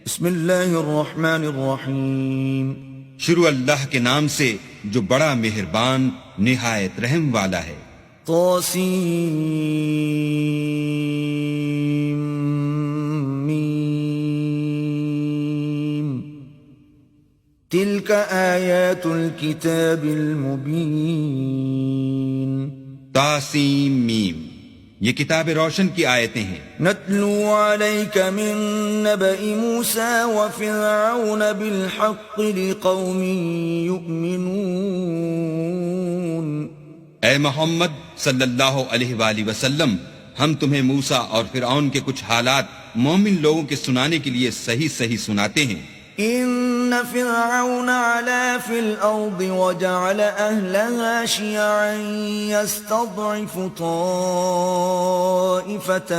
بسم اللہ الرحمن الرحیم. شروع اللہ کے نام سے جو بڑا مہربان نہایت رحم والا ہے. طاسیم میم. تلک آیات الکتاب المبین. تاسیم میم، یہ کتاب روشن کی آیتیں ہیں. نتلو علیک من نبأ موسیٰ وفرعون بالحق لقوم یؤمنون. اے محمد صلی اللہ علیہ وآلہ وسلم، ہم تمہیں موسیٰ اور فرعون کے کچھ حالات مومن لوگوں کے سنانے کے لیے صحیح صحیح سناتے ہیں. ان فرعون علا فی الارض وجعل اہلها شیعا یستضعف طائفة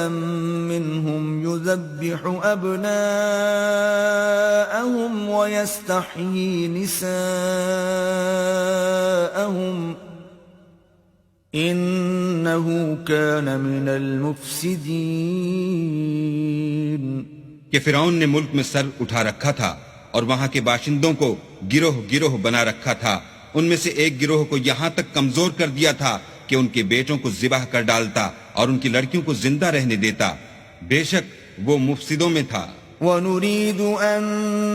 منهم یذبح ابناءهم ویستحیی نساءهم انه کان من المفسدین. کہ فرعون نے ملک میں سر اٹھا رکھا تھا اور وہاں کے باشندوں کو گروہ گروہ بنا رکھا تھا. ان میں سے ایک گروہ کو یہاں تک کمزور کر دیا تھا کہ ان کے بیٹوں کو ذبح کر ڈالتا اور ان کی لڑکیوں کو زندہ رہنے دیتا. بے شک وہ مفسدوں میں تھا. وَنُرِيدُ أَن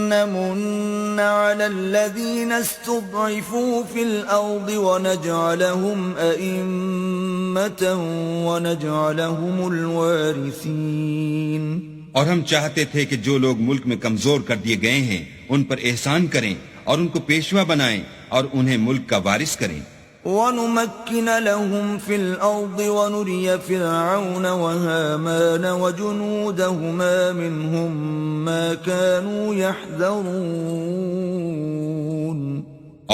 نَّمُنَّ عَلَى الَّذِينَ اسْتُضْعِفُوا فِي الْأَرْضِ وَنَجْعَلَهُمْ أَئِمَّةً وَنَجْعَلَهُمُ الْوَارِثِينَ. اور ہم چاہتے تھے کہ جو لوگ ملک میں کمزور کر دیے گئے ہیں ان پر احسان کریں اور ان کو پیشوا بنائیں اور انہیں ملک کا وارث کریں. وَنُمَكِّنَ لَهُمْ فِي الْأَرْضِ وَنُرِيَ فِرْعَوْنَ وَهَامَانَ وَجُنُودَهُمَا مِنْهُمْ مَا كَانُوا يَحْذَرُونَ.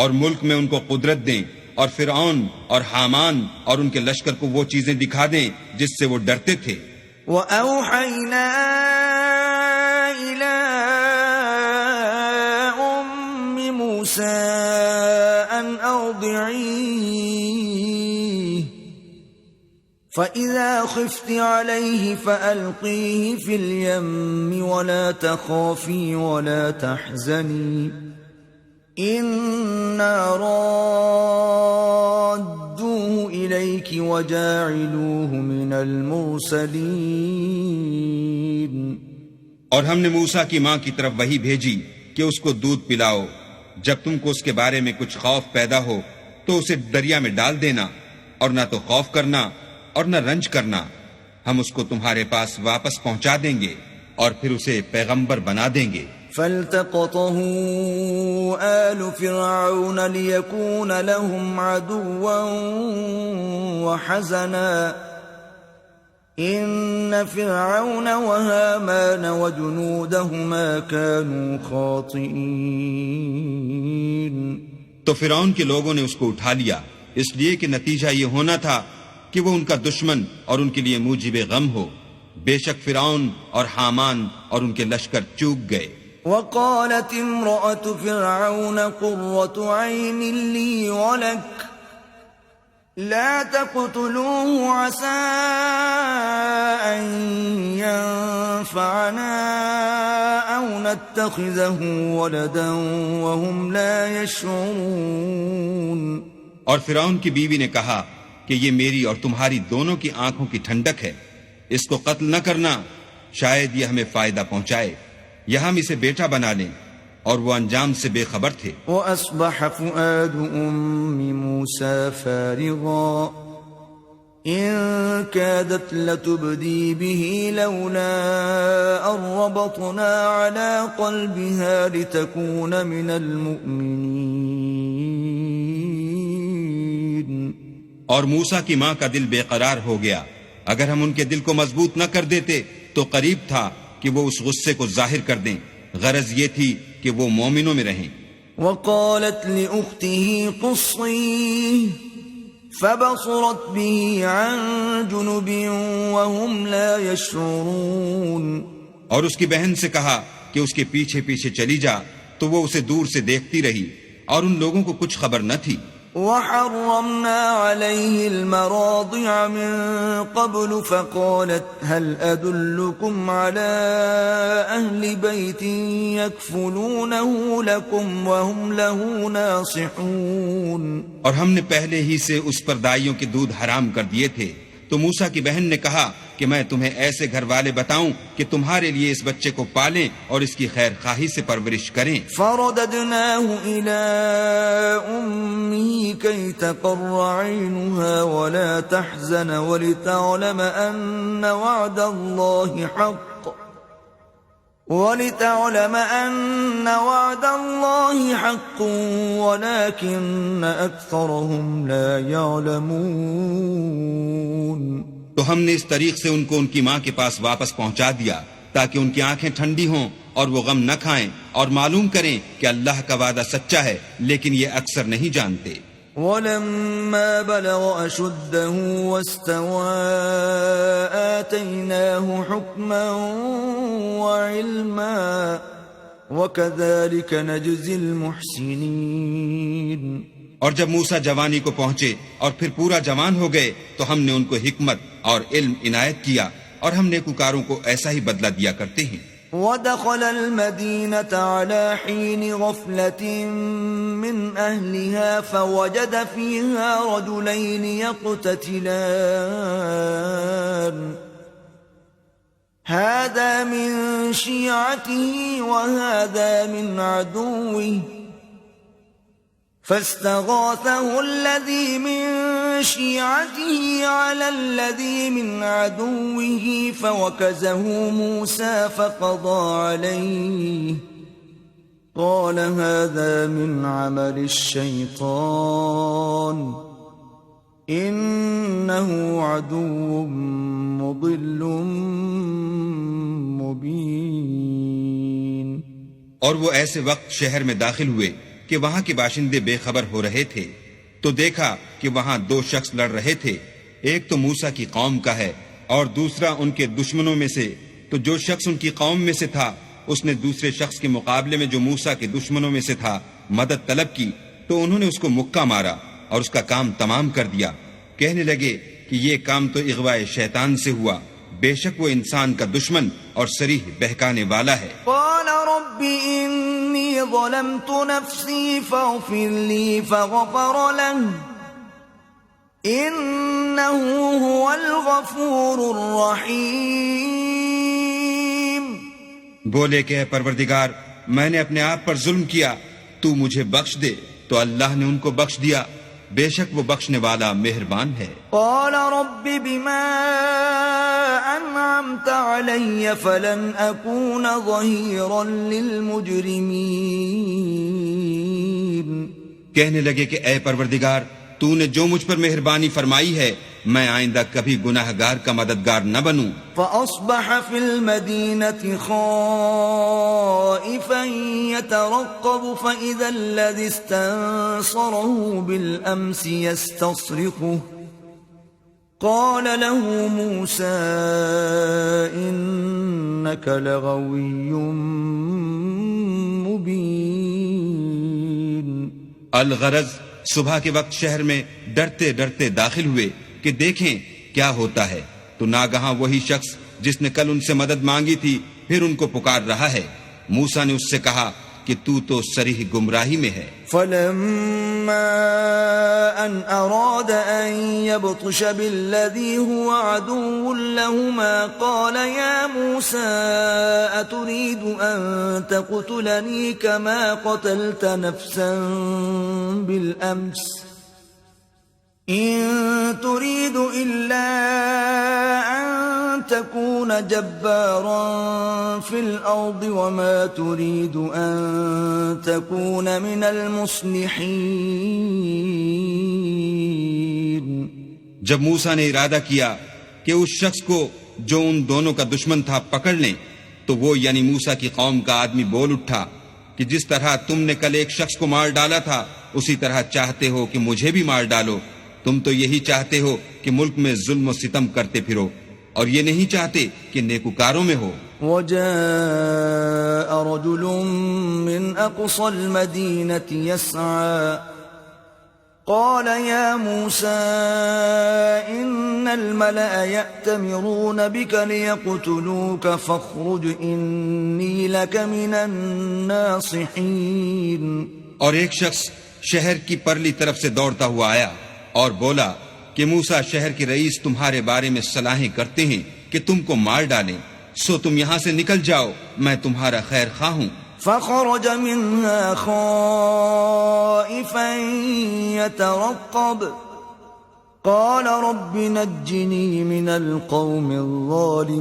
اور ملک میں ان کو قدرت دیں اور فرعون اور حامان اور ان کے لشکر کو وہ چیزیں دکھا دیں جس سے وہ ڈرتے تھے. وَأَوْحَيْنَا إِلَىٰ أُمِّ مُوسَىٰ أَنْ أَرْضِعِيهِ فَإِذَا خِفْتِ عَلَيْهِ فَأَلْقِيهِ فِي الْيَمِّ وَلَا تَخَافِي وَلَا تَحْزَنِي إِنَّا رَادُّوهُ إِلَيْكِ وَجَاعِلُوهُ مِنَ الْمُرْسَلِينَ. اور ہم نے موسیٰ کی ماں کی طرف وحی بھیجی کہ اس کو دودھ پلاؤ. جب تم کو اس کے بارے میں کچھ خوف پیدا ہو تو اسے دریا میں ڈال دینا اور نہ تو خوف کرنا اور نہ رنج کرنا. ہم اس کو تمہارے پاس واپس پہنچا دیں گے اور پھر اسے پیغمبر بنا دیں گے. فَالْتَقَطَهُ آلُ فِرْعَوْنَ لِيَكُونَ لَهُمْ عَدُوًّا وَحَزَنًا إِنَّ فِرْعَوْنَ وَهَامَانَ وَجُنُودَهُمَا كَانُوا خَاطِئِينَ. تو فرعون کے لوگوں نے اس کو اٹھا لیا اس لیے کہ نتیجہ یہ ہونا تھا کہ وہ ان کا دشمن اور ان کے لیے موجب غم ہو. بے شک فرعون اور حامان اور ان کے لشکر چوک گئے. وقالت امرأة فرعون قرة عين لي ولك لا تقتلوه عسى أن ينفعنا أو نتخذه ولدا وهم لا يشعرون. اور فرعون کی بیوی نے کہا کہ یہ میری اور تمہاری دونوں کی آنکھوں کی ٹھنڈک ہے، اس کو قتل نہ کرنا، شاید یہ ہمیں فائدہ پہنچائے یا ہم اسے بیٹا بنا لیں. اور وہ انجام سے بے خبر تھے. وَأَصْبَحَ فُؤَادُ أُمِّ مُوسَىٰ فَارِغًا إِن كَادَتْ لَتُبْدِي بِهِ لَوْلَا أَن رَّبَطْنَا عَلَىٰ قَلْبِهَا لِتَكُونَ مِنَ الْمُؤْمِنِينَ. اور موسیٰ کی ماں کا دل بے قرار ہو گیا. اگر ہم ان کے دل کو مضبوط نہ کر دیتے تو قریب تھا کہ وہ اس غصے کو ظاہر کر دیں. غرض یہ تھی کہ وہ مومنوں میں رہیں. وقالت لأخته قصيه فبصرت به عن جنب وهم لا يشعرون. اور اس کی بہن سے کہا کہ اس کے پیچھے پیچھے چلی جا تو وہ اسے دور سے دیکھتی رہی اور ان لوگوں کو کچھ خبر نہ تھی. وحرمنا عليه المراضع من قبل فقالت هل أدلكم على أهل بيت يكفلونه لكم وهم له ناصحون. اور ہم نے پہلے ہی سے اس پر دائیوں کے دودھ حرام کر دیے تھے. تو موسیٰ کی بہن نے کہا کہ میں تمہیں ایسے گھر والے بتاؤں کہ تمہارے لیے اس بچے کو پالیں اور اس کی خیر خواہی سے پرورش کریں. فرددناه إلى أمه كي تقر عينها ولا تحزن ولتعلم أن وعد الله حق ولكن أكثرهم لا يعلمون. تو ہم نے اس طریق سے ان کو ان کی ماں کے پاس واپس پہنچا دیا تاکہ ان کی آنکھیں ٹھنڈی ہوں اور وہ غم نہ کھائیں اور معلوم کریں کہ اللہ کا وعدہ سچا ہے، لیکن یہ اکثر نہیں جانتے. وَلَمَّا بَلَغَ أَشُدَّهُ وَاسْتَوَى آتَيْنَاهُ حُكْمًا وَعِلْمًا وَكَذَلِكَ نَجْزِي الْمُحْسِنِينَ. اور جب موسیٰ جوانی کو پہنچے اور پھر پورا جوان ہو گئے تو ہم نے ان کو حکمت اور علم عنایت کیا اور ہم نیکوکاروں کو ایسا ہی بدلہ دیا کرتے ہیں. وَدَخَلَ الْمَدِينَةَ عَلَى حِينِ غَفْلَةٍ مِّنْ أَهْلِهَا فَوَجَدَ فِيهَا رَجُلَيْنِ يَقْتَتِلَانِ هَذَا مِنْ شِيعَتِهِ وَهَذَا مِنْ عَدُوِّهِ فاستغاثه الذي من شيعته على الذي من عدوه فوكزه موسى فقضى عليه قال هذا من عمل الشيطان إنه عدو مضل مبين. اور وہ ایسے وقت شہر میں داخل ہوئے کہ وہاں کے باشندے بے خبر ہو رہے تھے تو دیکھا کہ وہاں دو شخص لڑ رہے تھے، ایک تو موسیٰ کی قوم کا ہے اور دوسرا ان کے دشمنوں میں سے. تو جو شخص ان کی قوم میں سے تھا اس نے دوسرے شخص کے مقابلے میں جو موسیٰ کے دشمنوں میں سے تھا مدد طلب کی تو انہوں نے اس کو مکہ مارا اور اس کا کام تمام کر دیا. کہنے لگے کہ یہ کام تو اغوائے شیطان سے ہوا، بے شک وہ انسان کا دشمن اور صریح بہکانے والا ہے. قال رب انی ظلمت نفسی فاغفر لی فغفر له انه هو الغفور الرحیم. بولے کہ اے پروردگار میں نے اپنے آپ پر ظلم کیا، تو مجھے بخش دے. تو اللہ نے ان کو بخش دیا، بے شک وہ بخشنے والا مہربان ہے. قال رب بما انعمت علی فلن اکون ظہیرا للمجرمین. کہنے لگے کہ اے پروردگار تو نے جو مجھ پر مہربانی فرمائی ہے میں آئندہ کبھی گناہگار کا مددگار نہ بنوں. فأصبح في المدينة خائفا يترقب فإذا الذي استنصره بالأمس يستصرخه قال له موسى إنك لغوي مبين. الغرض صبح کے وقت شہر میں ڈرتے ڈرتے داخل ہوئے کہ دیکھیں کیا ہوتا ہے تو ناگہاں وہی شخص جس نے کل ان سے مدد مانگی تھی پھر ان کو پکار رہا ہے. موسیٰ نے اس سے کہا کہ تو صریح گمراہی میں ہے. فلما ان اراد ان يبطش بالذي هو عدو لهما قال يا موسى اتريد ان تقتلني كما قتلت نفسا بالامس إن تريد إلا أن تكون جبارا في الأرض وما تريد أن تكون من المصلحين. جب موسیٰ نے ارادہ کیا کہ اس شخص کو جو ان دونوں کا دشمن تھا پکڑ لیں تو وہ یعنی موسیٰ کی قوم کا آدمی بول اٹھا کہ جس طرح تم نے کل ایک شخص کو مار ڈالا تھا اسی طرح چاہتے ہو کہ مجھے بھی مار ڈالو. تم تو یہی چاہتے ہو کہ ملک میں ظلم و ستم کرتے پھرو اور یہ نہیں چاہتے کہ نیکوکاروں میں ہو. وجاء رجل من أقصى المدينة يسعى قال يا موسى إن الملأ يأتمرون بك ليقتلوك فاخرج إني لك من الناصحين. اور ایک شخص شہر کی پرلی طرف سے دوڑتا ہوا آیا اور بولا کہ موسیٰ شہر کے رئیس تمہارے بارے میں صلاحیں کرتے ہیں کہ تم کو مار ڈالیں، سو تم یہاں سے نکل جاؤ، میں تمہارا خیر خواہ ہوں. فخرج منها خائفا يترقب قال رب نجني من القوم الظالمين.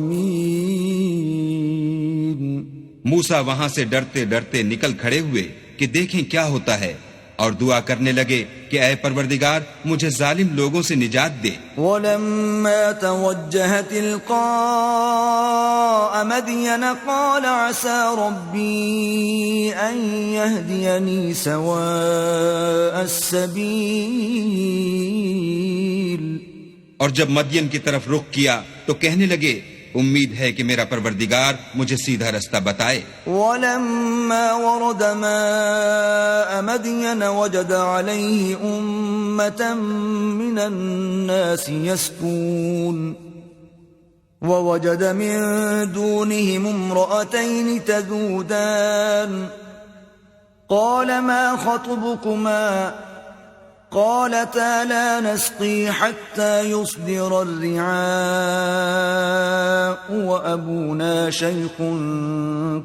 موسیٰ وہاں سے ڈرتے ڈرتے نکل کھڑے ہوئے کہ دیکھیں کیا ہوتا ہے، اور دعا کرنے لگے کہ اے پروردگار مجھے ظالم لوگوں سے نجات دے. وَلَمَّا تَوَجَّهَ تِلْقَاءَ مَدْيَنَ قَالَ عَسَى رَبِّي أَن يَهْدِيَنِي سَوَاءَ السَّبِيلِ. اور جب مدین کی طرف رخ کیا تو کہنے لگے امید ہے کہ میرا پروردگار مجھے سیدھا رستہ بتائے. وَلَمَّا وَرَدَ مَاءَ مَدْيَنَ وَجَدَ عَلَيْهِ أُمَّةً مِّنَ النَّاسِ يَسْقُونَ وَوَجَدَ مِن دُونِهِمُ امْرَأَتَيْنِ تَذُودَانِ قَالَ مَا خَطْبُكُمَا قالتا لا نسقي حتى يصدر الرعاء وأبونا شيخ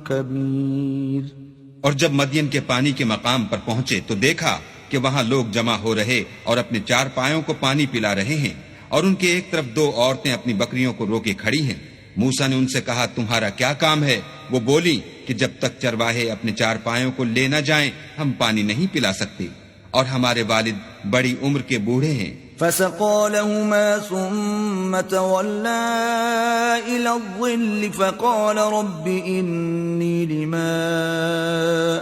كبير. اور جب مدین کے پانی کے مقام پر پہنچے تو دیکھا کہ وہاں لوگ جمع ہو رہے اور اپنے چار پایوں کو پانی پلا رہے ہیں، اور ان کے ایک طرف دو عورتیں اپنی بکریوں کو روکے کھڑی ہیں. موسیٰ نے ان سے کہا تمہارا کیا کام ہے؟ وہ بولی کہ جب تک چرواہے اپنے چار پایوں کو لے نہ جائیں ہم پانی نہیں پلا سکتے، اور ہمارے والد بڑی عمر کے بوڑھے ہیں. فسقى لهما ثم تولى إلى الظل فقال رب إني لما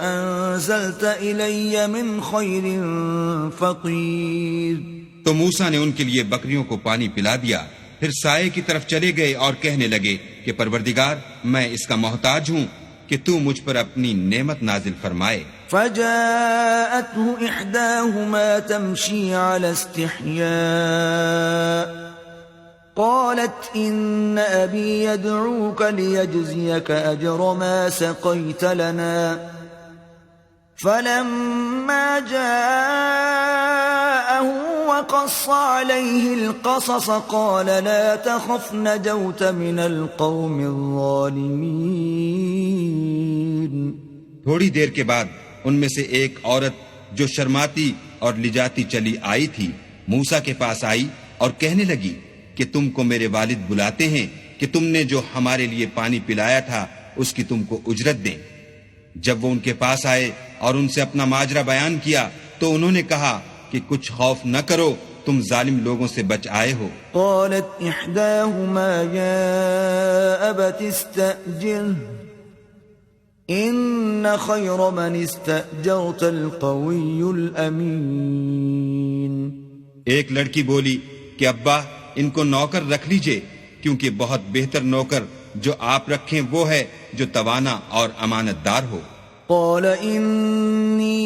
أنزلت إلي من خير فقير. تو موسیٰ نے ان کے لیے بکریوں کو پانی پلا دیا، پھر سائے کی طرف چلے گئے اور کہنے لگے کہ پروردگار میں اس کا محتاج ہوں کہ تو مجھ پر اپنی نعمت نازل فرمائے. فجاءته إحداهما تمشي على استحياء قالت إن أبي يدعوك ليجزيك أجر ما سقيت لنا. فلما جاءه وقص عليه القصص قال لا تخف نجوت من القوم الظالمين. تھوڑی دیر کے بعد ان میں سے ایک عورت جو شرماتی اور لجاتی چلی آئی تھی موسیٰ کے پاس آئی اور کہنے لگی کہ تم کو میرے والد بلاتے ہیں کہ تم نے جو ہمارے لیے پانی پلایا تھا اس کی تم کو اجرت دیں. جب وہ ان کے پاس آئے اور ان سے اپنا ماجرا بیان کیا تو انہوں نے کہا کہ کچھ خوف نہ کرو، تم ظالم لوگوں سے بچ آئے ہو. قالت احداهما يا ابت استأجره ان خير من استأجرت القوي الامين. ایک لڑکی بولی کہ ابا ان کو نوکر رکھ لیجئے، کیونکہ بہت بہتر نوکر جو آپ رکھیں وہ ہے جو توانا اور امانت دار ہو. قال إني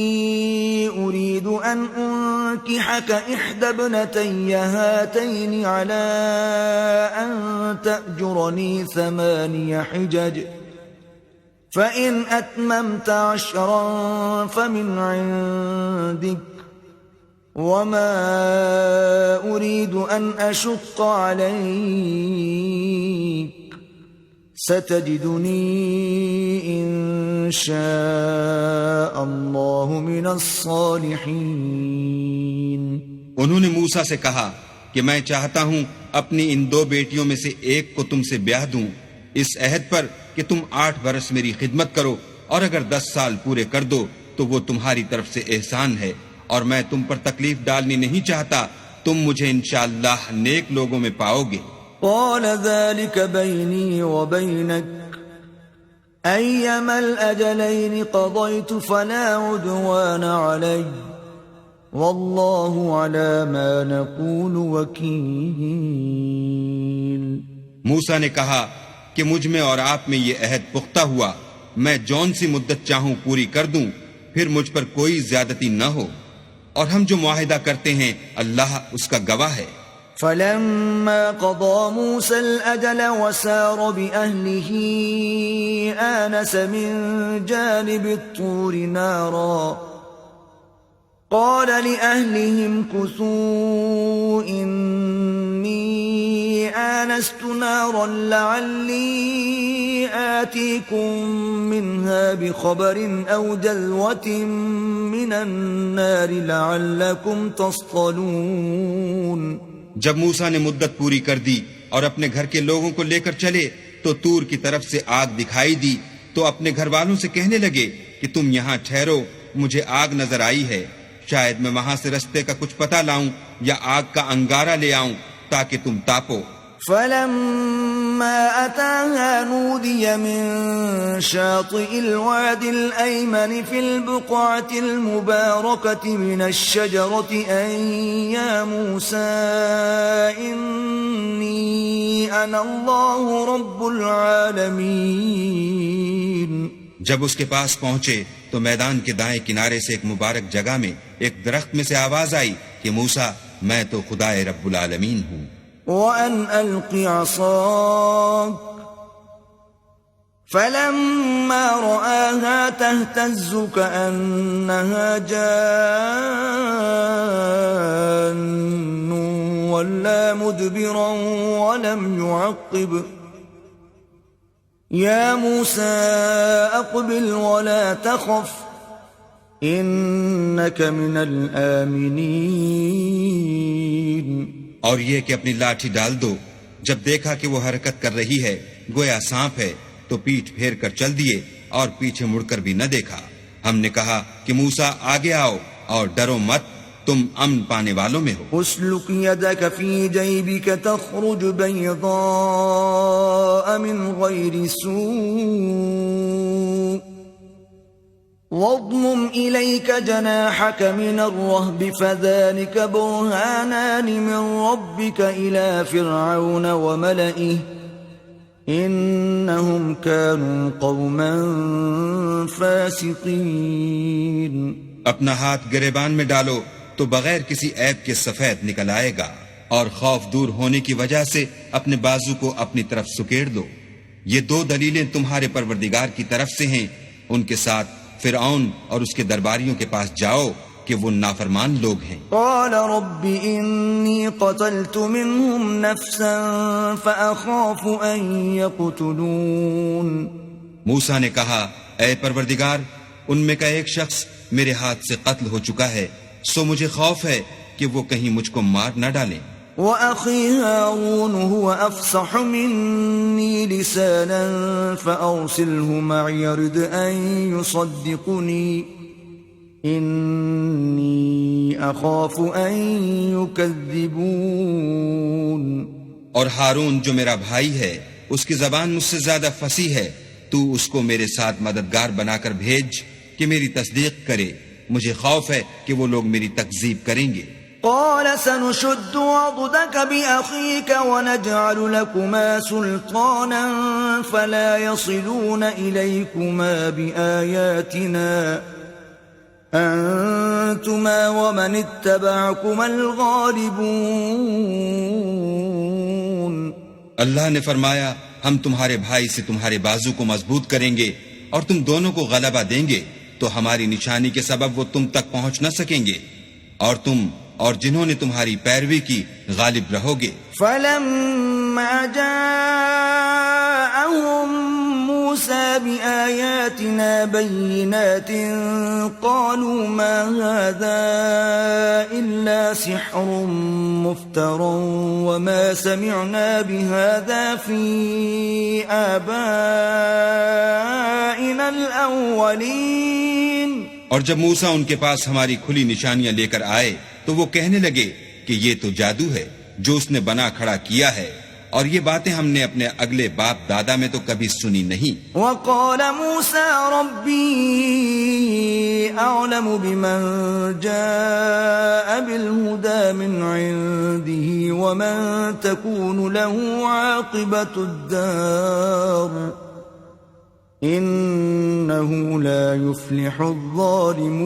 أريد أن أنكحك إحدى ابنتي هاتين على أن تأجرني 8 حجج فإن أتممت 10 فمن عندك وما أريد أن أشق عليك ستجدني إن شاء الله من الصالحين. انہوں نے موسیٰ سے کہا کہ میں چاہتا ہوں اپنی ان 2 بیٹیوں میں سے ایک کو تم سے بیاہ دوں اس عہد پر کہ تم 8 برس میری خدمت کرو، اور اگر 10 سال پورے کر دو تو وہ تمہاری طرف سے احسان ہے، اور میں تم پر تکلیف ڈالنی نہیں چاہتا، تم مجھے انشاءاللہ نیک لوگوں میں پاؤ گے. قال ذلك بيني وبينك أيما الأجلين قضيت فلا عدوان علي والله على ما نقول وكيل. موسیٰ نے کہا کہ مجھ میں اور آپ میں یہ عہد پختہ ہوا، میں جون سی مدت چاہوں پوری کر دوں، پھر مجھ پر کوئی زیادتی نہ ہو. اور ہم جو معاہدہ کرتے ہیں اللہ اس کا گواہ ہے۔ فلما قضى موسى الأجل وسار بأهله آنس من جانب الطور نارا قال لأهلهم كثوا إني آنست نارا لعلي آتيكم منها بخبر أو جذوة من النار لعلكم تصطلون۔ جب موسیٰ نے مدت پوری کر دی اور اپنے گھر کے لوگوں کو لے کر چلے تو طور کی طرف سے آگ دکھائی دی، تو اپنے گھر والوں سے کہنے لگے کہ تم یہاں ٹھہرو، مجھے آگ نظر آئی ہے، شاید میں وہاں سے رستے کا کچھ پتہ لاؤں یا آگ کا انگارہ لے آؤں تاکہ تم تاپو۔ فلما أتاها نودي من شاطئ الواد الأيمن في البقعة المباركة من الشجرة أن يا موسى إني أنا الله رب العالمين۔ جب اس کے پاس پہنچے تو میدان کے دائیں کنارے سے ایک مبارک جگہ میں ایک درخت میں سے آواز آئی کہ موسیٰ میں تو خدائے رب العالمین ہوں۔ وَأَنْ أَلْقِ عَصَاكَ فَلَمَّا رَآهَا تَهْتَزُّ كَأَنَّهَا جَانٌّ وَلَّى مُدْبِرًا وَلَمْ يُعَقِّبْ يَا مُوسَى أَقْبِلْ وَلَا تَخَفْ إِنَّكَ مِنَ الْآمِنِينَ۔ اور یہ کہ اپنی لاٹھی ڈال دو۔ جب دیکھا کہ وہ حرکت کر رہی ہے گویا سانپ ہے تو پیٹھ پھیر کر چل دیے اور پیچھے مڑ کر بھی نہ دیکھا۔ ہم نے کہا کہ موسیٰ آگے آؤ اور ڈرو مت، تم امن پانے والوں میں ہو۔ اسلک یدک فی جیبک تخرج بیضاء من غیر سوء واضمم الیک جناحک من الرہب فذلک برہانان من ربک الی فرعون وملئه انہم كانوا قوما فاسقین۔ اپنا ہاتھ گریبان میں ڈالو تو بغیر کسی عیب کے سفید نکل آئے گا، اور خوف دور ہونے کی وجہ سے اپنے بازو کو اپنی طرف سکیڑ دو۔ یہ دو دلیلیں تمہارے پروردگار کی طرف سے ہیں، ان کے ساتھ فرعون اور اس کے درباریوں کے پاس جاؤ کہ وہ نافرمان لوگ ہیں۔ قال رب انی قتلت منهم نفسا فاخاف ان یقتلون۔ موسیٰ نے کہا اے پروردگار، ان میں کا ایک شخص میرے ہاتھ سے قتل ہو چکا ہے، سو مجھے خوف ہے کہ وہ کہیں مجھ کو مار نہ ڈالیں۔ وَأَخِي هَارُونُ هُوَ أَفْصَحُ مِنِّي لِسَانًا فَأَرْسِلْهُ مَعِيَ رِدْ أَن يُصَدِّقُنِي إِنِّي أَخَافُ أَن يُكَذِّبُونَ۔ اور ہارون جو میرا بھائی ہے اس کی زبان مجھ سے زیادہ فصیح ہے، تو اس کو میرے ساتھ مددگار بنا کر بھیج کہ میری تصدیق کرے، مجھے خوف ہے کہ وہ لوگ میری تکذیب کریں گے۔ قال سنشد عضدك بأخيك ونجعل لكما سلطانا فلا يصلون إليكما بآياتنا أنتما ومن اتبعكما الغالبون۔ اللہ نے فرمایا ہم تمہارے بھائی سے تمہارے بازو کو مضبوط کریں گے اور تم دونوں کو غلبہ دیں گے، تو ہماری نشانی کے سبب وہ تم تک پہنچ نہ سکیں گے، اور تم اور جنہوں نے تمہاری پیروی کی غالب رہو گے۔ فلما جاءهم موسى بآياتنا بينات قالوا ما هذا إلا سحر مفترى وما سمعنا بهذا في آبائنا الأولين۔ اور جب موسیٰ ان کے پاس ہماری کھلی نشانیاں لے کر آئے تو وہ کہنے لگے کہ یہ تو جادو ہے جو اس نے بنا کھڑا کیا ہے، اور یہ باتیں ہم نے اپنے اگلے باپ دادا میں تو کبھی سنی نہیں۔ وقال موسى ربي أعلم بمن جاء بالهدى من عنده ومن تكون له عاقبة الدار إنه لا يفلح الظالمون.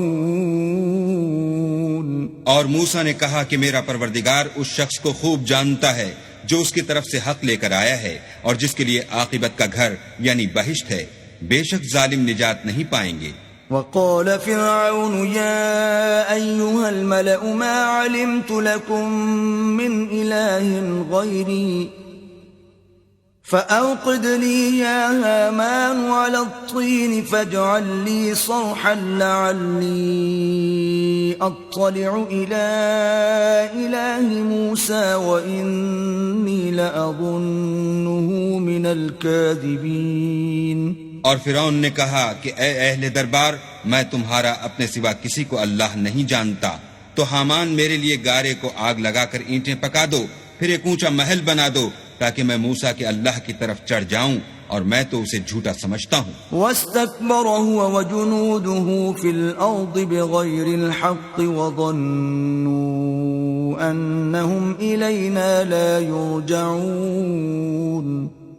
اور موسیٰ نے کہا کہ میرا پروردگار اس شخص کو خوب جانتا ہے جو اس کی طرف سے حق لے کر آیا ہے اور جس کے لیے عاقبت کا گھر یعنی بہشت ہے. بے شک ظالم نجات نہیں پائیں گے. وقال فرعون يا أيها الملأ ما علمت لكم من إله غيري فأوقد لي يا هامان على الطين فاجعل لي صرحا لعلي أطلع إلى إله موسى وإني لأظنه من الكاذبين. اور فرعون نے کہا کہ اے اہل دربار میں تمہارا اپنے سوا کسی کو اللہ نہیں جانتا، تو حامان میرے لیے گارے کو آگ لگا کر اینٹیں پکا دو، پھر ایک اونچا محل بنا دو تاکہ میں موسیٰ کے اللہ کی طرف چڑھ جاؤں، اور میں تو اسے جھوٹا سمجھتا ہوں. واستكبر هو وجنوده في الأرض بغير الحق وظنوا أنهم إلينا لا يرجعون.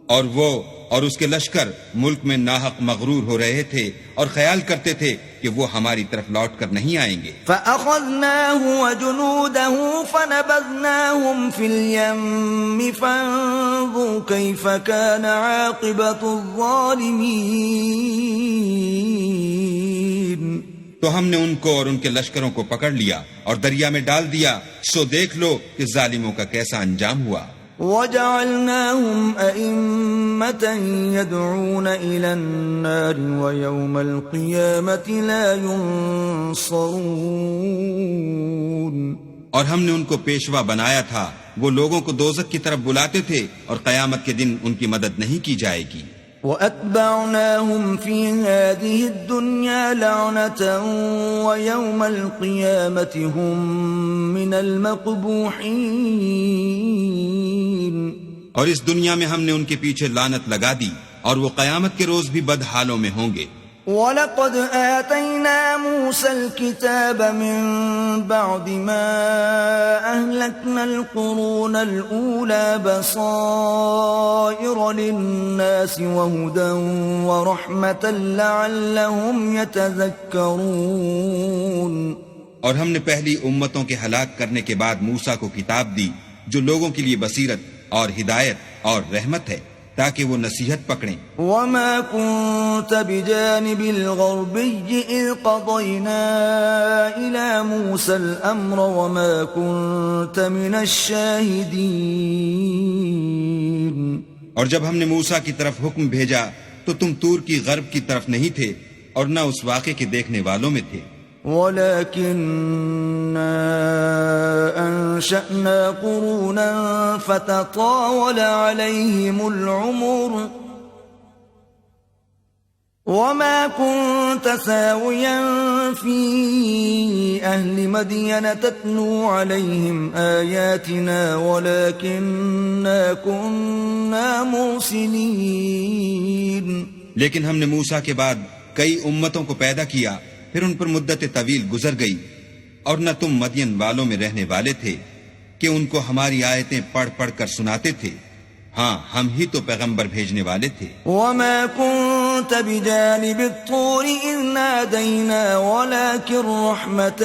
اور وہ اور اس کے لشکر ملک میں ناحق مغرور ہو رہے تھے اور خیال کرتے تھے کہ وہ ہماری طرف لوٹ کر نہیں آئیں گے. فَأَخَذْنَاهُ وَجُنُودَهُ فَنَبَذْنَاهُمْ فِي الْيَمِّ فَانظُرْ كَيْفَ كَانَ عَاقِبَةُ الظَّالِمِينَ. تو ہم نے ان کو اور ان کے لشکروں کو پکڑ لیا اور دریا میں ڈال دیا، سو دیکھ لو کہ ظالموں کا کیسا انجام ہوا. وَجَعَلْنَاهُمْ أَئِمَّةً يَدْعُونَ إِلَى النَّارِ وَيَوْمَ الْقِيَامَةِ لَا يُنصَرُونَ. اور ہم نے ان کو پیشوا بنایا تھا، وہ لوگوں کو دوزخ کی طرف بلاتے تھے اور قیامت کے دن ان کی مدد نہیں کی جائے گی. وَأَتْبَعْنَاهُمْ فِي هَذِهِ الدُّنْيَا لَعْنَةً وَيَوْمَ الْقِيَامَةِ هُمْ مِنَ الْمَقْبُوحِينَ. اور اس دنیا میں ہم نے ان کے پیچھے لعنت لگا دی اور وہ قیامت کے روز بھی بدحالوں میں ہوں گے. وَلَقَدْ آتَيْنَا مُوسَى الْكِتَابَ مِن بَعْدِ مَا أَهْلَكْنَا الْقُرُونَ الْأُولَى بَصَائِرَ لِلنَّاسِ وَهُدًى وَرَحْمَةً لَعَلَّهُمْ يَتَذَكَّرُونَ. اور ہم نے پہلی امتوں کے ہلاک کرنے کے بعد موسیٰ کو کتاب دی جو لوگوں کے لیے بصیرت اور ہدایت اور رحمت ہے تاکہ وہ نصیحت پکڑیں. وَمَا كُنْتَ بِجَانِبِ الْغَرْبِيِّ إِذْ قَضَيْنَا إِلَى مُوسَى الْأَمْرَ وَمَا كُنْتَ مِنَ الشَّاهِدِينَ. اور جب ہم نے موسیٰ کی طرف حکم بھیجا تو تم طور کی غرب کی طرف نہیں تھے اور نہ اس واقعے کے دیکھنے والوں میں تھے. وَلَكِنَّا أَنشَأْنَا قُرُونًا فَتَطَاوَلَ عَلَيْهِمُ الْعُمُرُ وَمَا كُنْتَ ثَاوِيًا فِي أَهْلِ مَدْيَنَ تَتْلُو عَلَيْهِمْ آيَاتِنَا وَلَكِنَّا كُنَّا مُرْسِلِينَ. لیکن ہم نے موسیٰ کے بعد کئی امتوں کو پیدا کیا، پھر ان پر مدت طویل گزر گئی، اور نہ تم مدین والوں میں رہنے والے تھے کہ ان کو ہماری آیتیں پڑھ پڑھ کر سناتے تھے. ہاں ہم ہی تو پیغمبر بھیجنے والے تھے. وَمَا كُنْتَ بِجَانِبِ الطُّورِ إِذْ نَادَيْنَا وَلَكِنْ رَحْمَةً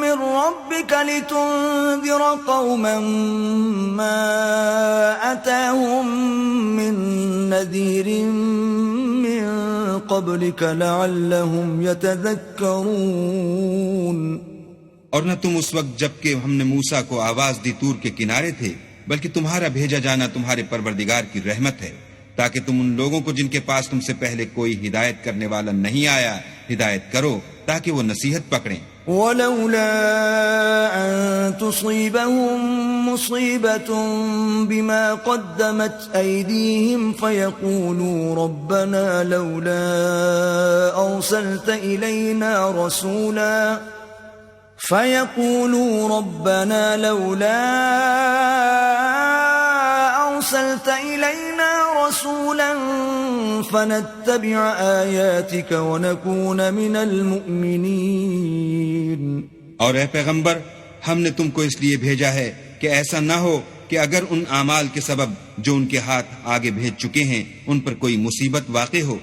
مِّن رَّبِّكَ لِتُنذِرَ قَوْمًا مَّا أَتَاهُم مِّن نَّذِيرٍ مِّن قَبْلِكَ لَعَلَّهُمْ يَتَذَكَّرُونَ. اور نہ تم اس وقت جب کہ ہم نے موسیٰ کو آواز دی طور کے کنارے تھے، بلکہ تمہارا بھیجا جانا تمہارے پروردگار کی رحمت ہے تاکہ تم ان لوگوں کو جن کے پاس تم سے پہلے کوئی ہدایت کرنے والا نہیں آیا ہدایت کرو تاکہ وہ نصیحت پکڑیں. وَلَوْلَا أَن تُصِيبَهُم مُّصِيبَةٌ بِمَا قَدَّمَتْ أَيْدِيهِمْ فَيَقُولُوا رَبَّنَا لَوْلَا أَرْسَلْتَ إِلَيْنَا رَسُولًا فَنَتَّبِعَ آيَاتِكَ وَنَكُونَ مِنَ الْمُؤْمِنِينَ. اور اے پیغمبر، ہم نے تم کو اس لیے بھیجا ہے کہ ایسا نہ ہو کہ اگر ان اعمال کے سبب جو ان کے ہاتھ آگے بھیج چکے ہیں ان پر کوئی مصیبت واقع ہو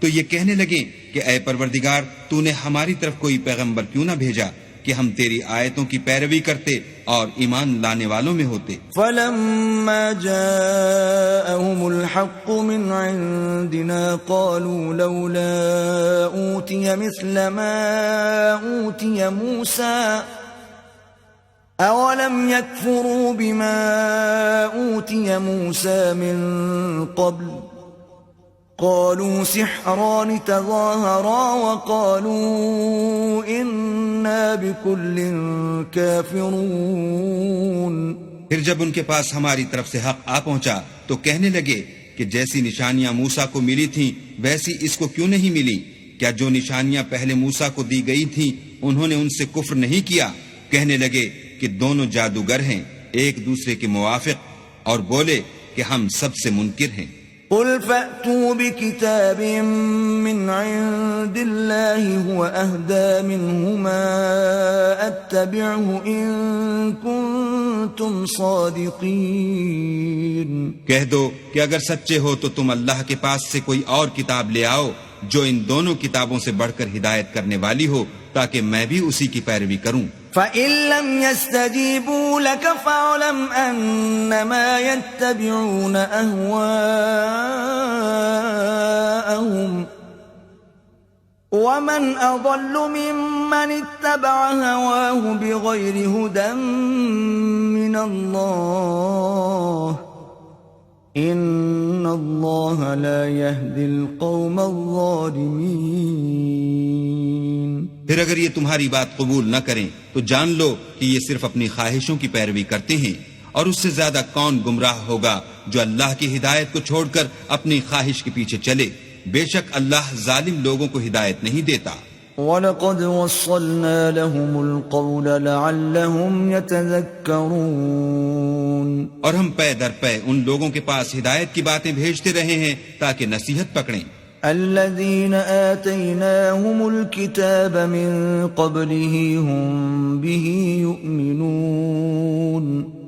تو یہ کہنے لگیں کہ اے پروردگار تو نے ہماری طرف کوئی پیغمبر کیوں نہ بھیجا کہ ہم تیری آیتوں کی پیروی کرتے اور ایمان لانے والوں میں ہوتے. فلما جاءهم الحق من عندنا قالوا لولا أوتي مثل ما أوتي موسى أولم يكفروا بما أوتي موسى من قبل قالوا سحران تظاهرا وقالوا إنا بكل كافرون. پھر جب ان کے پاس ہماری طرف سے حق آ پہنچا تو کہنے لگے کہ جیسی نشانیاں موسیٰ کو ملی تھیں ویسی اس کو کیوں نہیں ملی؟ کیا جو نشانیاں پہلے موسیٰ کو دی گئی تھیں انہوں نے ان سے کفر نہیں کیا؟ کہنے لگے کہ دونوں جادوگر ہیں ایک دوسرے کے موافق اور بولے کہ ہم سب سے منکر ہیں. قل فأتوا بكتاب من عند الله هو أهدى منهما أتبعه إن كنتم صادقين. کہہ دو کہ اگر سچے ہو تو تم اللہ کے پاس سے کوئی اور کتاب لے آؤ جو ان دونوں کتابوں سے بڑھ کر ہدایت کرنے والی ہو تاکہ میں بھی اسی کی پیروی کروں. فَإِن لَّمْ يَسْتَجِيبُوا لَكَ فَاعْلَمْ أَنَّمَا يَتَّبِعُونَ أَهْوَاءَهُمْ وَمَنْ أَضَلُّ مِمَّنِ اتَّبَعَ هَوَاهُ بِغَيْرِ هُدًى مِّنَ اللَّهِ إِنَّ اللَّهَ لَا يَهْدِي الْقَوْمَ الظَّالِمِينَ. پھر اگر یہ تمہاری بات قبول نہ کریں تو جان لو کہ یہ صرف اپنی خواہشوں کی پیروی کرتے ہیں اور اس سے زیادہ کون گمراہ ہوگا جو اللہ کی ہدایت کو چھوڑ کر اپنی خواہش کے پیچھے چلے. بے شک اللہ ظالم لوگوں کو ہدایت نہیں دیتا. وَلَقَدْ وَصَّلْنَا لَهُمُ الْقَوْلَ لَعَلَّهُمْ يَتَذَكَّرُونَ. اور ہم پے در پے ان لوگوں کے پاس ہدایت کی باتیں بھیجتے رہے ہیں تاکہ نصیحت پکڑیں. الذين آتيناهم الكتاب من قبله هم به يؤمنون.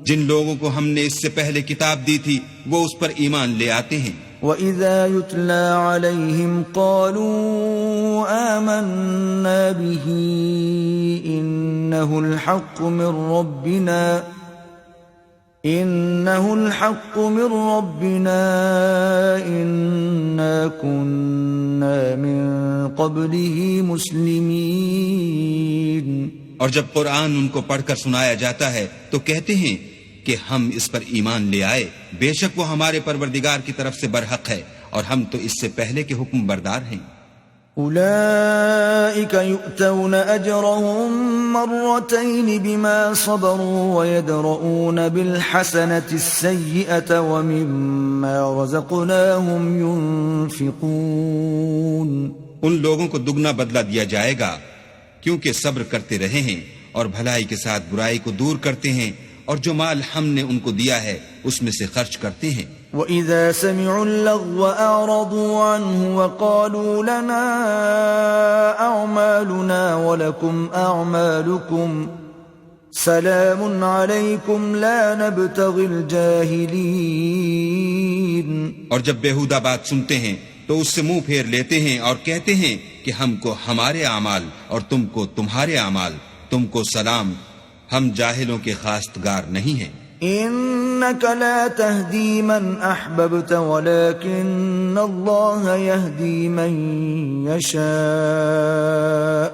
جن لوگوں کو ہم نے اس سے پہلے کتاب دی تھی وہ اس پر ایمان لے آتے ہیں. وَإِذَا يُتْلَى عَلَيْهِمْ قَالُوا آمَنَّا بِهِ إِنَّهُ الْحَقُّ مِنْ رَبِّنَا إِنَّا كُنَّا مِنْ قَبْلِهِ مُسْلِمِينَ. اور جب قرآن ان کو پڑھ کر سنایا جاتا ہے تو کہتے ہیں کہ ہم اس پر ایمان لے آئے بے شک وہ ہمارے پروردگار کی طرف سے برحق ہے اور ہم تو اس سے پہلے کے حکم بردار ہیں. أولئك يؤتون أجرهم مرتين بما صبروا ويدرؤون بالحسنة السيئة ومما رزقناهم ينفقون. ان لوگوں کو دگنا بدلہ دیا جائے گا کیونکہ صبر کرتے رہے ہیں اور بھلائی کے ساتھ برائی کو دور کرتے ہیں اور جو مال ہم نے ان کو دیا ہے اس میں سے خرچ کرتے ہیں. وَإِذَا سَمِعُوا اللَّغْوَ أَعْرَضُوا عَنْهُ وَقَالُوا لَنَا أَعْمَالُنَا وَلَكُمْ أَعْمَالُكُمْ سَلَامٌ عَلَيْكُمْ لَا نَبْتَغِي الْجَاهِلِينَ. اور جب بیہودہ بات سنتے ہیں تو اس سے منہ پھیر لیتے ہیں اور کہتے ہیں کہ ہم کو ہمارے اعمال اور تم کو تمہارے اعمال، تم کو سلام، ہم جاہلوں کے خواستگار نہیں ہیں. إنك لا تهدي من أحببت ولكن الله يهدي من يشاء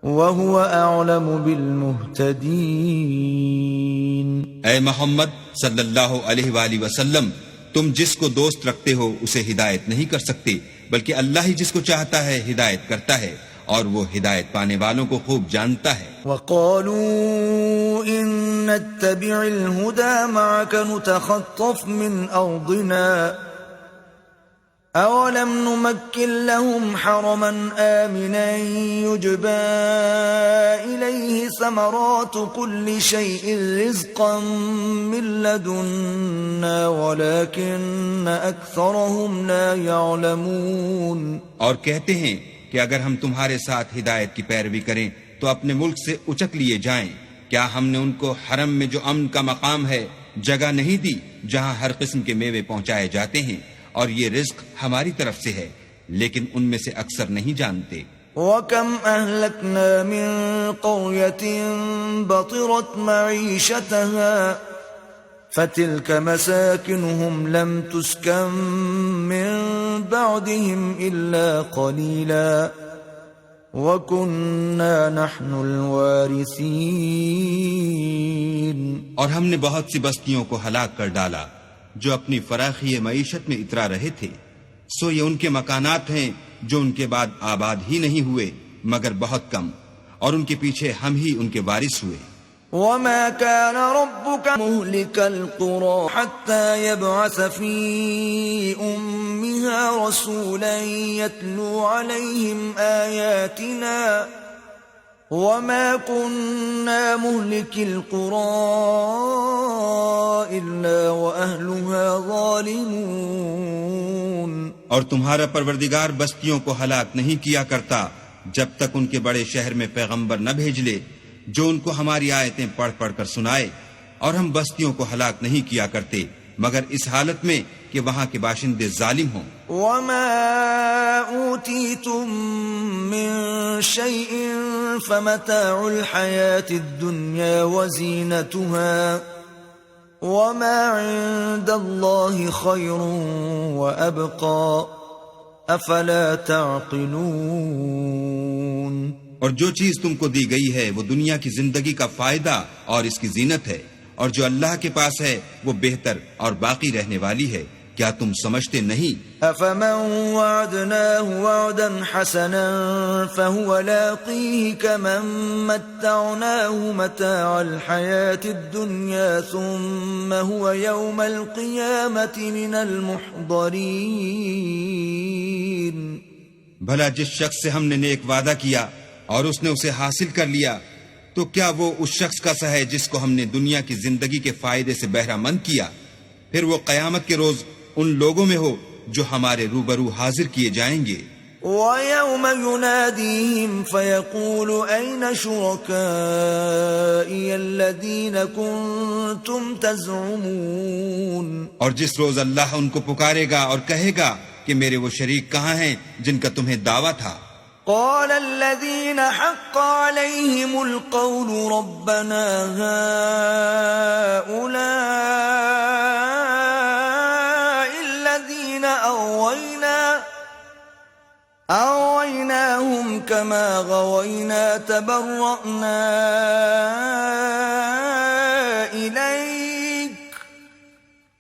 وهو أعلم بالمهتدين. اے محمد صلی اللہ علیہ وآلہ وسلم، تم جس کو دوست رکھتے ہو اسے ہدایت نہیں کر سکتے بلکہ اللہ ہی جس کو چاہتا ہے ہدایت کرتا ہے اور وہ ہدایت پانے والوں کو خوب جانتا ہے. وقالوا إن نتبع الهدى معك نتخطف من أرضنا أولم نمكن لهم حرما آمنا يجبى إليه ثمرات كل شيء رزقا من لدنا ولكن أكثرهم لا يعلمون. اور کہتے ہیں کہ اگر ہم تمہارے ساتھ ہدایت کی پیروی کریں تو اپنے ملک سے اچک لیے جائیں. کیا ہم نے ان کو حرم میں جو امن کا مقام ہے جگہ نہیں دی جہاں ہر قسم کے میوے پہنچائے جاتے ہیں، اور یہ رزق ہماری طرف سے ہے، لیکن ان میں سے اکثر نہیں جانتے۔ وَكَمْ أَهْلَكْنَا مِنْ قَرْيَةٍ بَطِرَتْ مَعِيشَتَهَا فَتِلْكَ مَسَاكِنُهُمْ لَمْ تُسْكَنْ مِنْ بَعْدِهِمْ إِلَّا قَلِيلًا وَكُنَّا نَحْنُ الْوَارِثِينَ۔ اور ہم نے بہت سی بستیوں کو ہلاک کر ڈالا جو اپنی فراخی معیشت میں اترا رہے تھے، سو یہ ان کے مکانات ہیں جو ان کے بعد آباد ہی نہیں ہوئے مگر بہت کم، اور ان کے پیچھے ہم ہی ان کے وارث ہوئے۔ وَمَا كَانَ رَبُّكَ مُهْلِكَ الْقُرَى حَتَّى يَبْعَثَ فِي أُمِّهَا رَسُولًا يَتْلُو عَلَيْهِمْ آيَاتِنَا وَمَا كُنَّا مُهْلِكِ الْقُرَى إِلَّا وَأَهْلُهَا ظَالِمُونَ۔ اور تمہارا پروردگار بستیوں کو ہلاک نہیں کیا کرتا جب تک ان کے بڑے شہر میں پیغمبر نہ بھیج لے جو ان کو ہماری آیتیں پڑھ پڑھ کر سنائے، اور ہم بستیوں کو ہلاک نہیں کیا کرتے مگر اس حالت میں کہ وہاں کے باشندے ظالم ہوں۔ وَمَا أُوتِيتُم مِّن شَيْءٍ فَمَتَاعُ الْحَيَاةِ الدُّنْيَا وَزِينَتُهَا وَمَا عِندَ اللَّهِ خَيْرٌ وَأَبْقَى أَفَلَا تَعْقِلُونَ۔ اور جو چیز تم کو دی گئی ہے وہ دنیا کی زندگی کا فائدہ اور اس کی زینت ہے، اور جو اللہ کے پاس ہے وہ بہتر اور باقی رہنے والی ہے، کیا تم سمجھتے نہیں؟ أَفَمَنْ وَعَدْنَاهُ وَعْدًا حَسَنًا فَهُوَ لَاقِيهِ كَمَنْ مَتَّعْنَاهُ مَتَاعَ الْحَيَاةِ الدُّنْيَا ثُمَّ هُوَ يَوْمَ الْقِيَامَةِ مِنَ الْمُحْضَرِينَ۔ بھلا جس شخص سے ہم نے نیک وعدہ کیا اور اس نے اسے حاصل کر لیا، تو کیا وہ اس شخص کا سا ہے جس کو ہم نے دنیا کی زندگی کے فائدے سے بہرہ مند کیا؟ پھر وہ قیامت کے روز ان لوگوں میں ہو جو ہمارے روبرو حاضر کیے جائیں گے۔ وَيَوْمَ يُنَادِيهِمْ فَيَقُولُ أَيْنَ شُرَكَائِيَ الَّذِينَ كُنْتُمْ تَزْعُمُونَ۔ اور جس روز اللہ ان کو پکارے گا اور کہے گا کہ میرے وہ شریک کہاں ہیں جن کا تمہیں دعویٰ تھا؟ قال الذين حق عليهم القول ربنا هؤلاء الذين أغويناهم كما غوينا تبرأنا إليك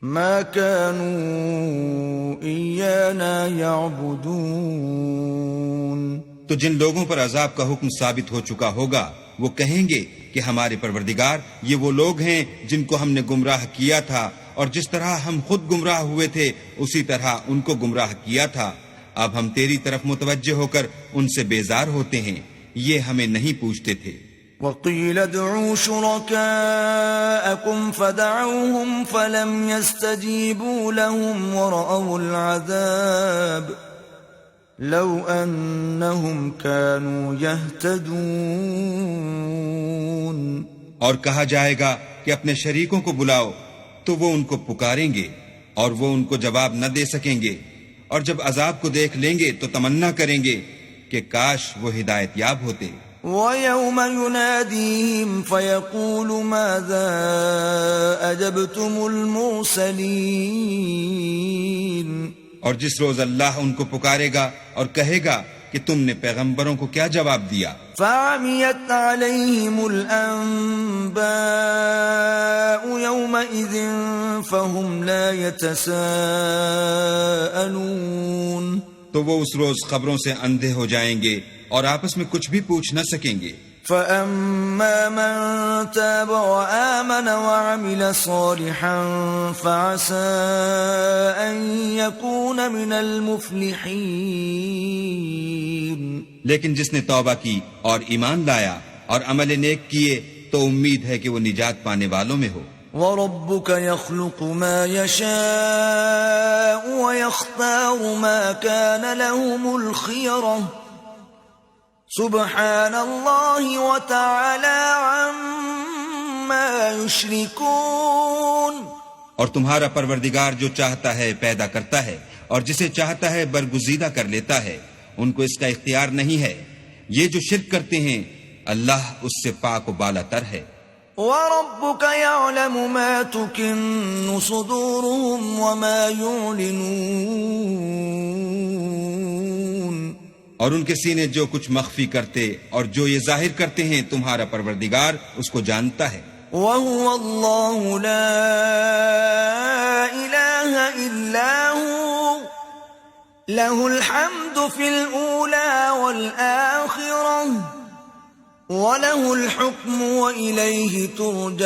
ما كانوا إيانا يعبدون۔ تو جن لوگوں پر عذاب کا حکم ثابت ہو چکا ہوگا وہ کہیں گے کہ ہمارے پروردگار یہ وہ لوگ ہیں جن کو ہم نے گمراہ کیا تھا، اور جس طرح ہم خود گمراہ ہوئے تھے اسی طرح ان کو گمراہ کیا تھا۔ اب ہم تیری طرف متوجہ ہو کر ان سے بیزار ہوتے ہیں، یہ ہمیں نہیں پوچھتے تھے۔ وَقِيلَ ادْعُوا شُرَكَاءَكُمْ فَدَعَوْهُمْ فَلَمْ يَسْتَجِيبُوا لَهُمْ وَرَأَوُا الْعَذَابَ لَوْ أَنَّهُمْ كَانُوا يَهْتَدُونَ۔ اور کہا جائے گا کہ اپنے شریکوں کو بلاؤ تو وہ ان کو پکاریں گے اور وہ ان کو جواب نہ دے سکیں گے، اور جب عذاب کو دیکھ لیں گے تو تمنا کریں گے کہ کاش وہ ہدایت یاب ہوتے۔ وَيَوْمَ يُنَادِيهِمْ فَيَقُولُ مَاذَا أَجَبْتُمُ الْمُرْسَلِينَ۔ اور جس روز اللہ ان کو پکارے گا اور کہے گا کہ تم نے پیغمبروں کو کیا جواب دیا؟ فَعَمِيَتْ عَلَيْهِمُ الْأَنبَاءُ يَوْمَئِذٍ فَهُمْ لَا يَتَسَاءَلُونَ۔ تو وہ اس روز خبروں سے اندھے ہو جائیں گے اور آپس میں کچھ بھی پوچھ نہ سکیں گے۔ فَأَمَّا مَن تَابَ وَآمَنَ وَعَمِلَ صَالِحًا فَعَسَىٰ أَن يَكُونَ مِنَ الْمُفْلِحِينَ۔ لیکن جس نے توبہ کی اور ایمان لایا اور عمل نیک کیے تو امید ہے کہ وہ نجات پانے والوں میں ہو۔ وَرَبُّكَ يَخْلُقُ مَا يَشَاءُ وَيَخْتَارُ مَا كَانَ لَهُمُ الْخِيَرَةُ سبحان اللہ وتعالی عما یشرکون۔ اور تمہارا پروردگار جو چاہتا ہے پیدا کرتا ہے اور جسے چاہتا ہے برگزیدہ کر لیتا ہے، ان کو اس کا اختیار نہیں ہے۔ یہ جو شرک کرتے ہیں اللہ اس سے پاک و بالا تر ہے۔ وَرَبُّكَ يَعْلَمُ مَا تُكِنُّ صُدُورُهُمْ وَمَا يُعْلِنُونَ، اور ان کے سینے جو کچھ مخفی کرتے اور جو یہ ظاہر کرتے ہیں تمہارا پروردگار اس کو جانتا ہے۔ وَهُوَ اللَّهُ لَا إِلَٰهَ إِلَّا هُوَ لَهُ الْحَمْدُ فِي الْأُولَى وَالْآخِرَةِ وَلَهُ الْحُكْمُ وَإِلَيْهِ تُرْجَعُونَ،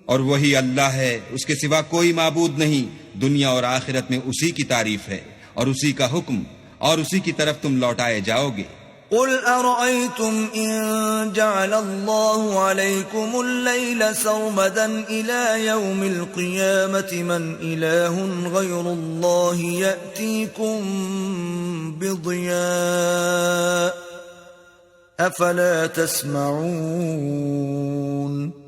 اور وہی اللہ ہے، اس کے سوا کوئی معبود نہیں، دنیا اور آخرت میں اسی کی تعریف ہے اور اسی کا حکم، اور اسی کی طرف تم لوٹائے جاؤ گے۔ قُلْ أَرَأَيْتُمْ إِن جَعَلَ اللَّهُ عَلَيْكُمُ اللَّيْلَ سَرْمَدًا إِلَى يَوْمِ الْقِيَامَةِ مَنْ إِلَٰهٌ غَيْرُ اللَّهِ يَأْتِيكُمْ بِضِيَاءٍ أَفَلَا تَسْمَعُونَ۔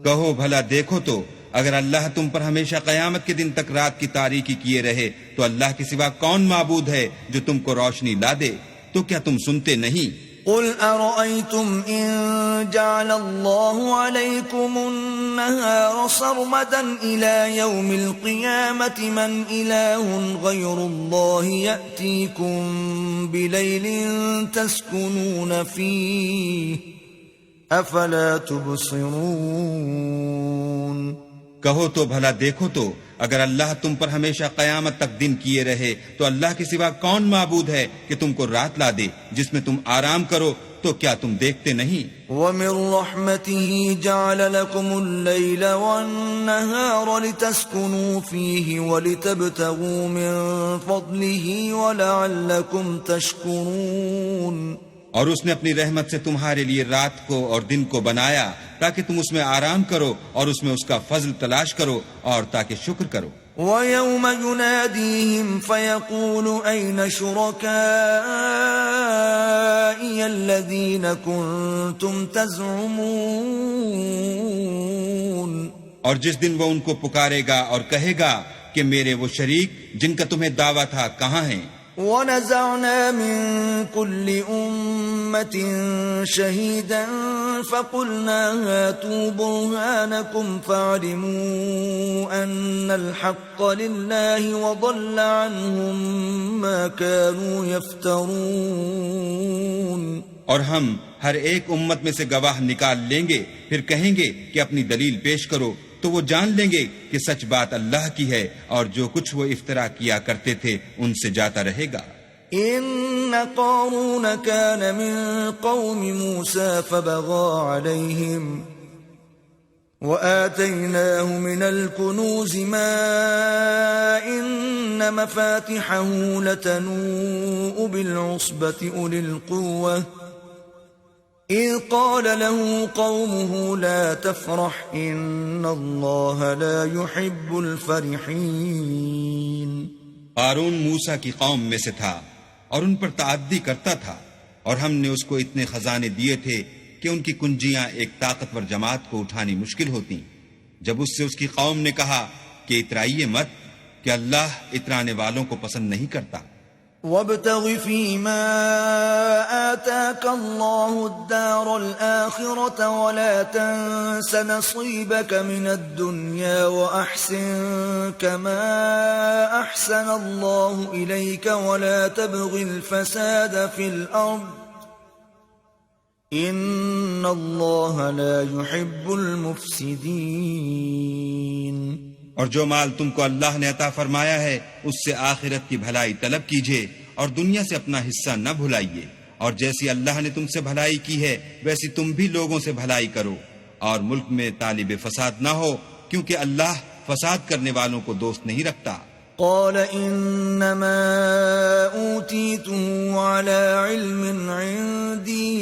کہو بھلا دیکھو تو اگر اللہ تم پر ہمیشہ قیامت کے دن تک رات کی تاریکی کیے رہے تو اللہ کے سوا کون معبود ہے جو تم کو روشنی لا دے؟ تو کیا تم سنتے نہیں؟ قُلْ أَرَأَيْتُمْ إِن جَعَلَ اللَّهُ عَلَيْكُمُ النَّهَارَ سَرْمَدًا إِلَى يَوْمِ الْقِيَامَةِ مَنْ إِلَٰهٌ غَيْرُ اللَّهِ يَأْتِيكُمْ بِلَيْلٍ تَسْكُنُونَ فِيهِ أَفَلَا تُبْصِرُونَ۔ کہو تو بھلا دیکھو تو اگر اللہ تم پر ہمیشہ قیامت تک دن کیے رہے تو اللہ کے سوا کون معبود ہے کہ تم کو رات لا دے جس میں تم آرام کرو؟ تو کیا تم دیکھتے نہیں؟ وَمِن رَحْمَتِهِ جَعَلَ لَكُمُ اللَّيْلَ وَالنَّهَارَ لِتَسْكُنُوا فِيهِ وَلِتَبْتَغُوا مِن فَضْلِهِ وَلَعَلَّكُمْ تَشْكُرُونَ۔ اور اس نے اپنی رحمت سے تمہارے لیے رات کو اور دن کو بنایا تاکہ تم اس میں آرام کرو اور اس میں اس کا فضل تلاش کرو اور تاکہ شکر کرو۔ وَيَوْمَ يُنَادِيهِمْ فَيَقُولُ أَيْنَ شُرَكَائِيَ الَّذِينَ كُنتُمْ تَزْعُمُونَ، اور جس دن وہ ان کو پکارے گا اور کہے گا کہ میرے وہ شریک جن کا تمہیں دعویٰ تھا کہاں ہیں؟ وَنَزَعْنَا مِن كُلِّ أُمَّةٍ شَهِيدًا فَقُلْنَا هَاتُوا بُرْهَانَكُمْ فَعَلِمُوا أَنَّ الْحَقَّ لِلَّهِ وَضَلَّ عَنْهُمْ مَا كَانُوا يَفْتَرُونَ۔ اور ہم ہر ایک امت میں سے گواہ نکال لیں گے، پھر کہیں گے کہ اپنی دلیل پیش کرو، تو وہ جان لیں گے کہ سچ بات اللہ کی ہے اور جو کچھ وہ افترا کیا کرتے تھے ان سے جاتا رہے گا۔ إن قارون كان من قوم موسى فبغى عليهم وآتيناه من الكنوز ما إن مفاتحه لتنوء بالعصبة أولي القوة إذ قال له قومه لا تفرح إن الله لا يحب الفرحين۔ قارون موسیٰ کی قوم میں سے تھا اور ان پر تعدی کرتا تھا، اور ہم نے اس کو اتنے خزانے دیے تھے کہ ان کی کنجیاں ایک طاقتور جماعت کو اٹھانی مشکل ہوتی۔ جب اس سے اس کی قوم نے کہا کہ اترائیے مت کہ اللہ اترانے والوں کو پسند نہیں کرتا۔ وَابْتَغِ فِيمَا آتَاكَ اللَّهُ الدَّارَ الْآخِرَةَ وَلَا تَنْسَ نَصِيبَكَ مِنَ الدُّنْيَا وَأَحْسِنْ كَمَا أَحْسَنَ اللَّهُ إِلَيْكَ وَلَا تَبْغِ الْفَسَادَ فِي الْأَرْضِ إِنَّ اللَّهَ لَا يُحِبُّ الْمُفْسِدِينَ۔ اور جو مال تم کو اللہ نے عطا فرمایا ہے اس سے آخرت کی بھلائی طلب کیجیے اور دنیا سے اپنا حصہ نہ بھلائیے، اور جیسی اللہ نے تم سے بھلائی کی ہے ویسی تم بھی لوگوں سے بھلائی کرو، اور ملک میں طالب فساد نہ ہو کیونکہ اللہ فساد کرنے والوں کو دوست نہیں رکھتا۔ قال انما اوتیته على علم عندي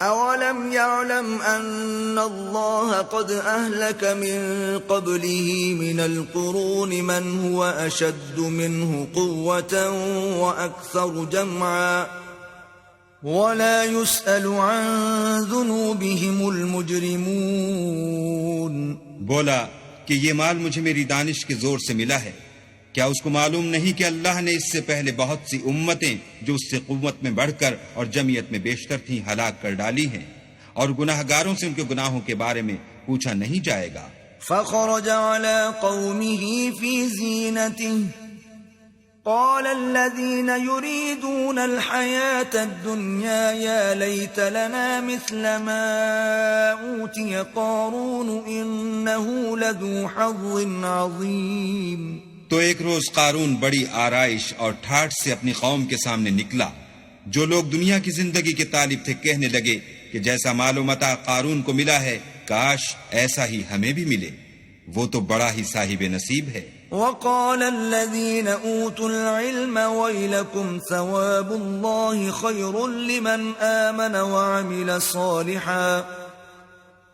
اولم يعلم ان الله قد اهلك من قبله من القرون من هو اشد منه قوة واكثر جمعا ولا يسأل عن ذنوبهم المجرمون. بولا کہ یہ مال مجھے میری دانش کے زور سے ملا ہے. کیا اس کو معلوم نہیں کہ اللہ نے اس سے پہلے بہت سی امتیں جو اس سے قوت میں بڑھ کر اور جمعیت میں بیشتر تھیں ہلاک کر ڈالی ہیں، اور گناہ گاروں سے ان کے گناہوں کے بارے میں پوچھا نہیں جائے گا. فخرج على قومه في زينته قال الذين يريدون الحياة الدنيا يا ليت لنا مثل ما أوتي قارون إنه لذو حظ عظيم. تو ایک روز قارون بڑی آرائش اور ٹھاٹھ سے اپنی قوم کے سامنے نکلا. جو لوگ دنیا کی زندگی کے طالب تھے کہنے لگے کہ جیسا مال و متاع قارون کو ملا ہے کاش ایسا ہی ہمیں بھی ملے، وہ تو بڑا ہی صاحب نصیب ہے. وقال الذين اوتوا العلم ويلكم ثواب الله خير لمن آمن وعمل صالحا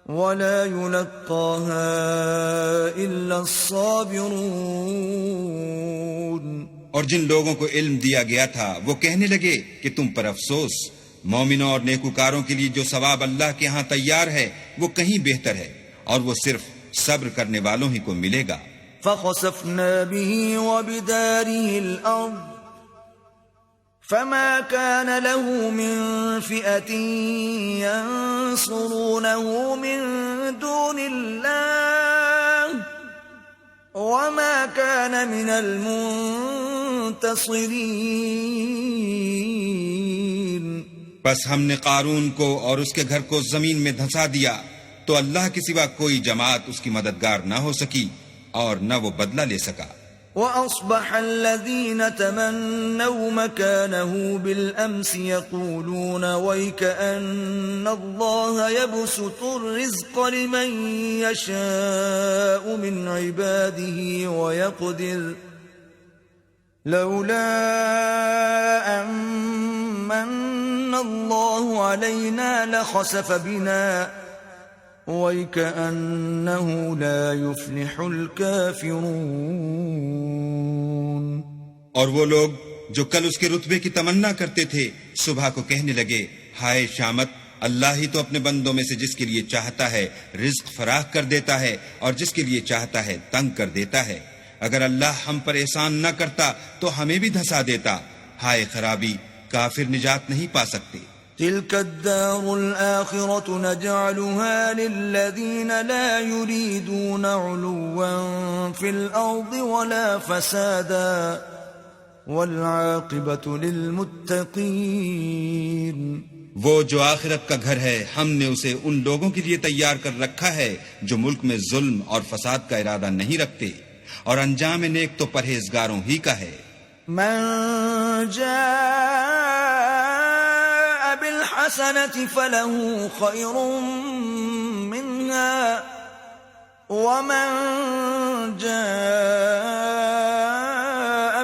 ولا يلقاها الا الصابرون. اور جن لوگوں کو علم دیا گیا تھا وہ کہنے لگے کہ تم پر افسوس، مومنوں اور نیکوکاروں کے لیے جو ثواب اللہ کے ہاں تیار ہے وہ کہیں بہتر ہے، اور وہ صرف صبر کرنے والوں ہی کو ملے گا. فخسفنا به وبداره الأرض فما كان له من فئة ينصرونه من دون الله وما كان من المنتصرين. بس ہم نے قارون کو اور اس کے گھر کو زمین میں دھنسا دیا تو اللہ کے سوا کوئی جماعت اس کی مددگار نہ ہو سکی اور نہ وہ بدلہ لے سکا. وَأَصْبَحَ الَّذِينَ تَمَنَّوْا مَكَانَهُ بِالْأَمْسِ يَقُولُونَ وَيْكَأَنَّ اللَّهَ يَبْسُطُ الرِّزْقَ لِمَن يَشَاءُ مِنْ عِبَادِهِ وَيَقْدِرُ لَوْلَا أَمَّنَّ اللَّهُ عَلَيْنَا لَخَسَفَ بِنَا وَيْكَأَنَّهُ لَا يُفْلِحُ الْكَافِرُونَ. اور وہ لوگ جو کل اس کے رتبے کی تمنا کرتے تھے صبح کو کہنے لگے ہائے شامت، اللہ ہی تو اپنے بندوں میں سے جس کے لیے چاہتا ہے رزق فراخ کر دیتا ہے اور جس کے لیے چاہتا ہے تنگ کر دیتا ہے. اگر اللہ ہم پر احسان نہ کرتا تو ہمیں بھی دھسا دیتا. ہائے خرابی، کافر نجات نہیں پا سکتے. تلك الدار الآخرة نجعلها للذين لا يريدون علوا في الأرض ولا فسادا والعاقبة للمتقين. وہ جو آخرت کا گھر ہے ہم نے اسے ان لوگوں کے لیے تیار کر رکھا ہے جو ملک میں ظلم اور فساد کا ارادہ نہیں رکھتے، اور انجام نیک تو پرہیزگاروں ہی کا ہے. من جاء بالحسنة فله خير منها ومن جاء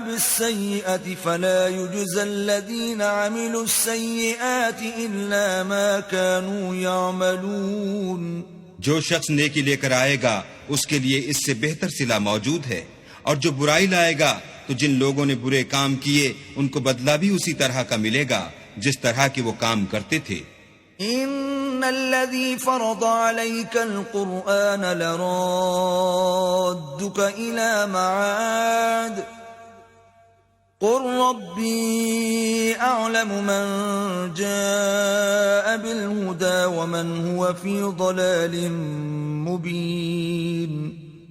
بالسيئة فلا يجزى الذين عملوا السيئات إلا ما كانوا يعملون. جو شخص نیکی لے کر آئے گا اس کے لیے اس سے بہتر صلہ موجود ہے، اور جو برائی لائے گا تو جن لوگوں نے برے کام کیے ان کو بدلہ بھی اسی طرح کا ملے گا جس طرح کے وہ کام کرتے تھے. ان الذي فرض عليك القرآن لرادك الى معاد قل ربي اعلم من جاء بالهدى ومن هو في ضلال مبين.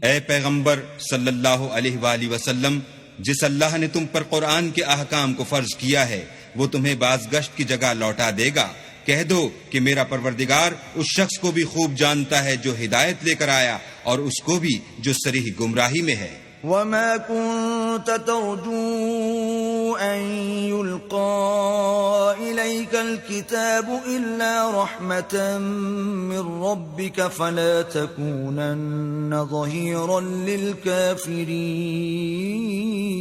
اے پیغمبر صلی اللہ علیہ وآلہ وسلم، جس اللہ نے تم پر قرآن کے احکام کو فرض کیا ہے وہ تمہیں بازگشت کی جگہ لوٹا دے گا. کہہ دو کہ میرا پروردگار اس شخص کو بھی خوب جانتا ہے جو ہدایت لے کر آیا اور اس کو بھی جو صریح گمراہی میں ہے. وما كنت ترجو أن يلقى إليك الكتاب إلا رحمة من ربك فلا تكونن ظهيرا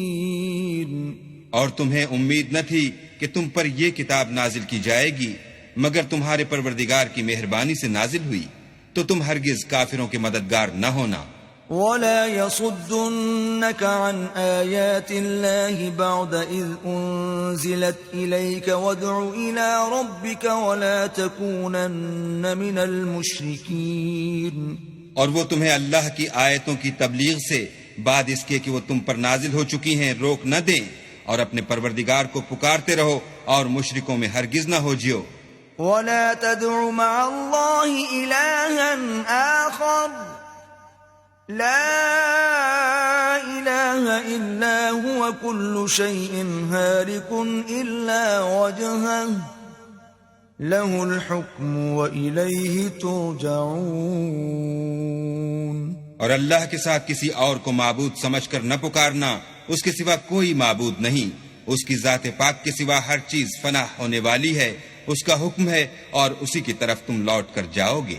للكافرين. اور تمہیں امید نہ تھی کہ تم پر یہ کتاب نازل کی جائے گی مگر تمہارے پروردگار کی مہربانی سے نازل ہوئی، تو تم ہرگز کافروں کے مددگار نہ ہونا. ولا يصدنك عن آيات الله بعد إذ أنزلت إليك وادع إلى ربك ولا تكونن من المشركين. اور وہ تمہیں اللہ کی آیتوں کی تبلیغ سے بعد اس کے کہ وہ تم پر نازل ہو چکی ہیں روک نہ دیں، اور اپنے پروردگار کو پکارتے رہو اور مشرکوں میں ہرگز نہ ہو جیو. ولا تدع مع الله إلها آخر لا إله إلا هو كل شيء هالك إلا وجهه له الحكم وإليه ترجعون. اور اللہ کے ساتھ کسی اور کو معبود سمجھ کر نہ پکارنا، اس کے سوا کوئی معبود نہیں، اس کی ذات پاک کے سوا ہر چیز فنا ہونے والی ہے، اس کا حکم ہے اور اسی کی طرف تم لوٹ کر جاؤ گے.